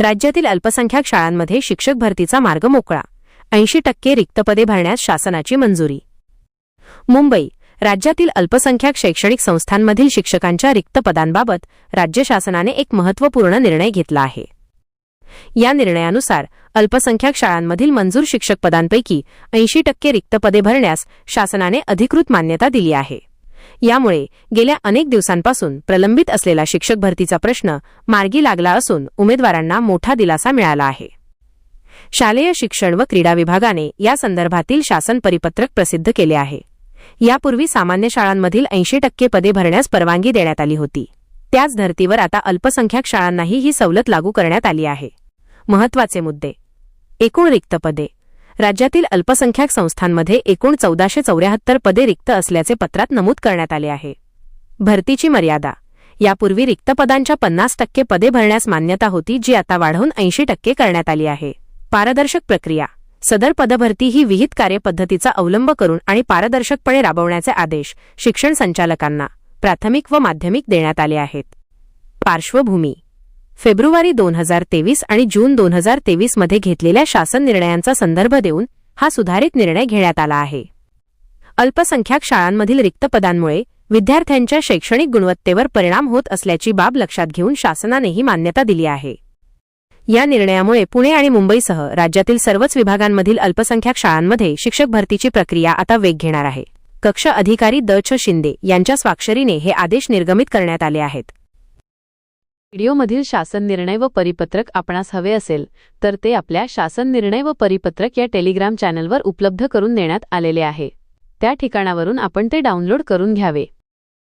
राज्यातील अल्पसंख्याक शाळांमध्ये शिक्षक भरतीचा मार्ग मोकळा, 80% रिक्त पदे भरण्यास शासनाची मंजुरी. मुंबई. राज्यातील अल्पसंख्याक शैक्षणिक संस्थांमधील शिक्षकांच्या रिक्त पदांबाबत राज्य शासनाने एक महत्त्वपूर्ण निर्णय घेतला आहे. या निर्णयानुसार अल्पसंख्याक शाळांमधील मंजूर शिक्षक पदांपैकी 80% रिक्त पदे भरण्यास शासनाने अधिकृत मान्यता दिली आहे. यामुळे गेल्या अनेक दिवसांपासून प्रलंबित असलेला शिक्षक भरतीचा प्रश्न मार्गी लागला असून उमेदवारांना मोठा दिलासा मिळाला आहे. शालेय शिक्षण व क्रीडा विभागाने या संदर्भातील शासन परिपत्रक प्रसिद्ध केले आहे. यापूर्वी सामान्य शाळांमधील 80% पदे भरण्यास परवानगी देण्यात आली होती. त्याच धर्तीवर आता अल्पसंख्याक शाळांनाही ही सवलत लागू करण्यात आली आहे. महत्त्वाचे मुद्दे. एकूण रिक्त पदे. राज्यातील अल्पसंख्याक संस्थांमध्ये एकूण 1474 पदे रिक्त असल्याचे पत्रात नमूद करण्यात आले आहे. भरतीची मर्यादा. यापूर्वी रिक्त पदांच्या 50% पदे भरण्यास मान्यता होती, जी आता वाढवून 80% करण्यात आली आहे. पारदर्शक प्रक्रिया. सदर पदभरती ही विहित कार्यपद्धतीचा अवलंब करून आणि पारदर्शकपणे राबवण्याचे आदेश शिक्षण संचालकांना प्राथमिक व माध्यमिक देण्यात आले आहेत. पार्श्वभूमी. फेब्रुवारी 2023 आणि जून 2023 मध्ये घेतलेल्या शासन निर्णयांचा संदर्भ देऊन हा सुधारित निर्णय घेण्यात आला आहे. अल्पसंख्याक शाळांमधील रिक्त पदांमुळे विद्यार्थ्यांच्या शैक्षणिक गुणवत्तेवर परिणाम होत असल्याची बाब लक्षात घेऊन शासनाने ही मान्यता दिली आहे. या निर्णयामुळे पुणे आणि मुंबईसह राज्यातील सर्वच विभागांमधील अल्पसंख्याक शाळांमध्ये शिक्षक भरतीची प्रक्रिया आता वेग घेणार आहे. कक्ष अधिकारी द.छ. शिंदे यांच्या स्वाक्षरीने हे आदेश निर्गमित करण्यात आले आहेत. व्हिडिओमधील शासन निर्णय व परिपत्रक आपणास हवे असेल तर ते आपल्या शासन निर्णय व परिपत्रक या टेलिग्राम चॅनलवर उपलब्ध करून देण्यात आलेले आहे. त्या ठिकाणावरून आपण ते डाउनलोड करून घ्यावे.